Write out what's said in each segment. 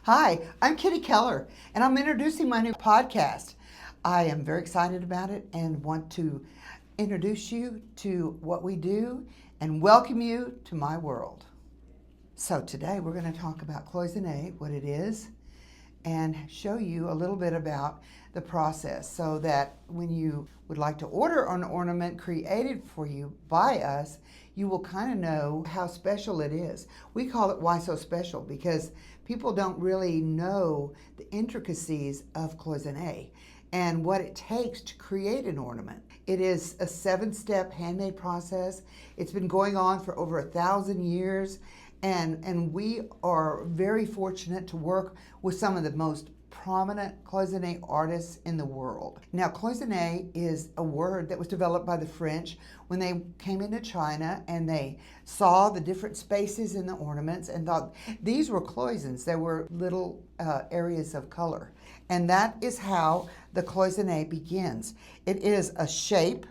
Hi, I'm Kitty Keller, and I'm introducing my new podcast. I am very excited about it and want to introduce you to what we do and welcome you to my world. So today we're going to talk about Cloisonné, what it is, and show you a little bit about the process so that when you would like to order an ornament created for you by us, you will kind of know how special it is. We call it Why So Special because people don't really know the intricacies of Cloisonné and what it takes to create an ornament. It is a 7-step handmade process. It's been going on for over 1,000 years. And we are very fortunate to work with some of the most prominent cloisonné artists in the world. Now, cloisonné is a word that was developed by the French when they came into China and they saw the different spaces in the ornaments and thought these were cloisons. They were little areas of color. And that is how the cloisonné begins. It is a shape,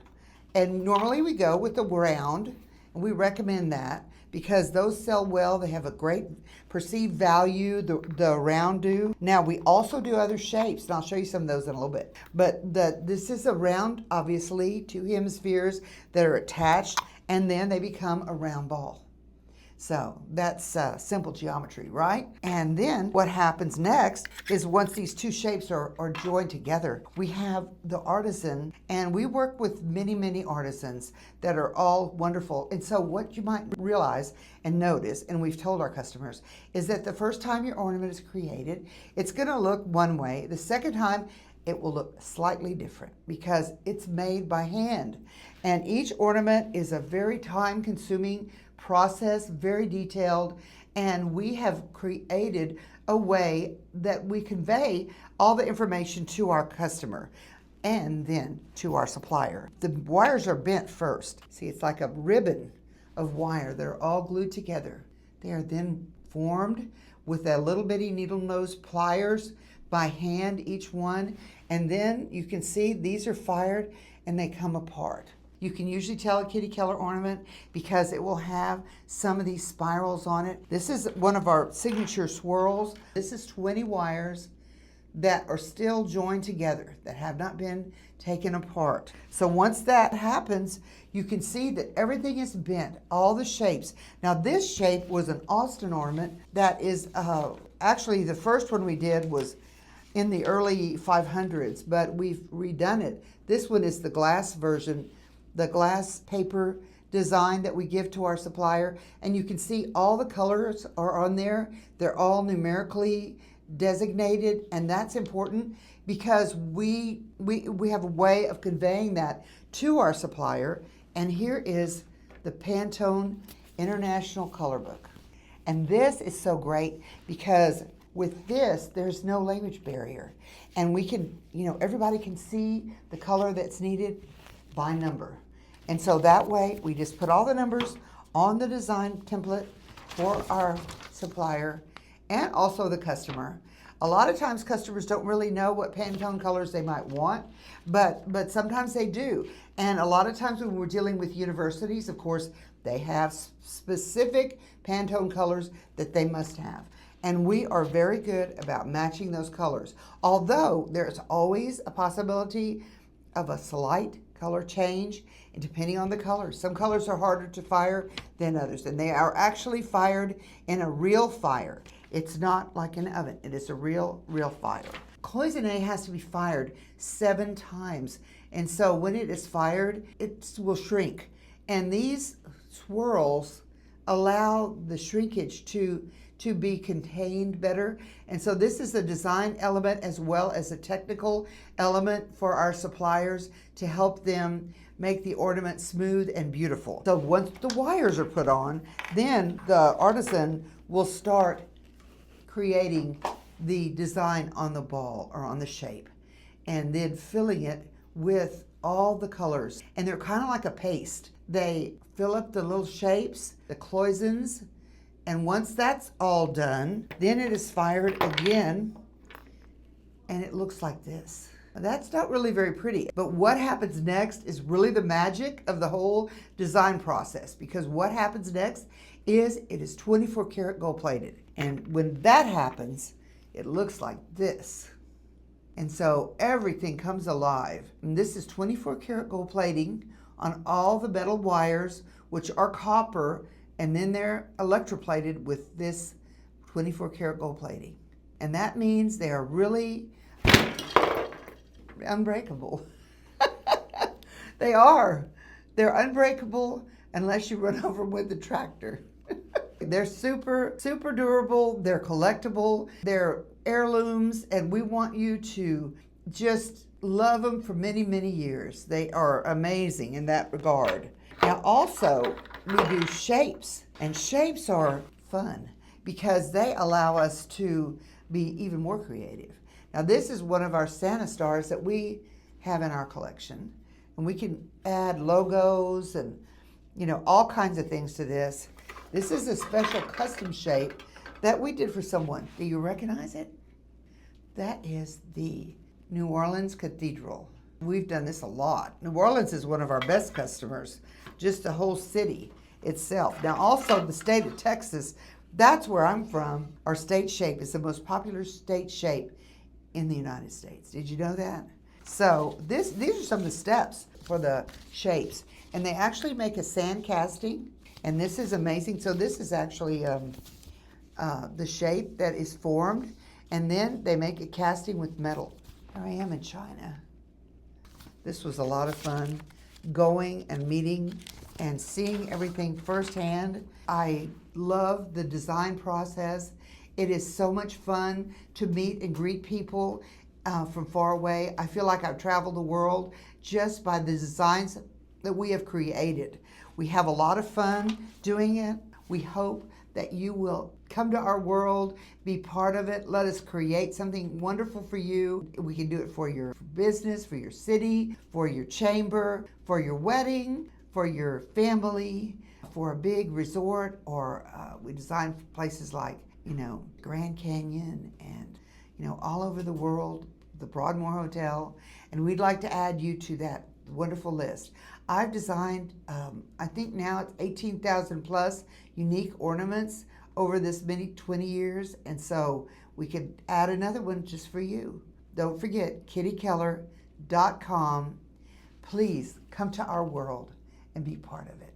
and normally we go with the round, and we recommend that because those sell well. They have a great perceived value, the round do. Now, we also do other shapes, and I'll show you some of those in a little bit. But this is a round, obviously, 2 hemispheres that are attached, and then they become a round ball. So that's simple geometry, right? And then what happens next is once these 2 shapes are joined together, we have the artisan, and we work with many, many artisans that are all wonderful. And so what you might realize and notice, and we've told our customers, is that the first time your ornament is created, it's gonna look one way. The second time, it will look slightly different because it's made by hand. And each ornament is a very time-consuming process, very detailed, and we have created a way that we convey all the information to our customer and then to our supplier. The wires are bent first. See, it's like a ribbon of wire. They're all glued together. They are then formed with a little bitty needle nose pliers by hand, each one, and then you can see these are fired and they come apart. You can usually tell a Kitty Keller ornament because it will have some of these spirals on it. This is one of our signature swirls. This is 20 wires that are still joined together, that have not been taken apart. So once that happens, you can see that everything is bent, all the shapes. Now this shape was an Austin ornament that is, actually the first one we did was in the early 500s, but we've redone it. This one is the glass version, the glass paper design that we give to our supplier, and you can see all the colors are on there. They're all numerically designated, and that's important because we have a way of conveying that to our supplier. And here is the Pantone International Color Book. And this is so great because with this, there's no language barrier. And we can, everybody can see the color that's needed by number. And so that way, we just put all the numbers on the design template for our supplier and also the customer. A lot of times customers don't really know what Pantone colors they might want, but sometimes they do. And a lot of times when we're dealing with universities, of course, they have specific Pantone colors that they must have. And we are very good about matching those colors. Although there's always a possibility of a slight color change, and depending on the colors. Some colors are harder to fire than others, and they are actually fired in a real fire. It's not like an oven. It is a real fire. Cloisonné has to be fired 7 times, and so when it is fired, it will shrink. And these swirls allow the shrinkage to be contained better. And so this is a design element as well as a technical element for our suppliers to help them make the ornament smooth and beautiful. So once the wires are put on, then the artisan will start creating the design on the ball or on the shape and then filling it with all the colors. And they're kind of like a paste. They fill up the little shapes, the cloisons, and once that's all done, then it is fired again, and it looks like this. That's not really very pretty, but what happens next is really the magic of the whole design process, because what happens next is it is 24 karat gold plated. And when that happens, it looks like this. And so everything comes alive. And this is 24 karat gold plating on all the metal wires, which are copper, and then they're electroplated with this 24 karat gold plating. And that means they are really unbreakable. They are. They're unbreakable unless you run over them with the tractor. They're super durable. They're collectible. They're heirlooms, and we want you to just love them for many, many years. They are amazing in that regard. Now also, we do shapes, and shapes are fun because they allow us to be even more creative. Now this is one of our Santa stars that we have in our collection, and we can add logos and all kinds of things to this. This is a special custom shape that we did for someone. Do you recognize it? That is the New Orleans Cathedral. We've done this a lot. New Orleans is one of our best customers, just the whole city itself. Now also the state of Texas, that's where I'm from. Our state shape is the most popular state shape in the United States. Did you know that? So these are some of the steps for the shapes. And they actually make a sand casting, and this is amazing. So this is actually the shape that is formed, and then they make a casting with metal. Here I am in China. This was a lot of fun, going and meeting and seeing everything firsthand. I love the design process. It is so much fun to meet and greet people from far away. I feel like I've traveled the world just by the designs that we have created. We have a lot of fun doing it. We hope that you will come to our world, be part of it. Let us create something wonderful for you. We can do it for your business, for your city, for your chamber, for your wedding, for your family, for a big resort, or we design places like, Grand Canyon and, all over the world, the Broadmoor Hotel, and we'd like to add you to that wonderful list. I've designed, I think now it's 18,000 plus unique ornaments over this many 20 years, and so we could add another one just for you. Don't forget, kittykeller.com. Please come to our world and be part of it.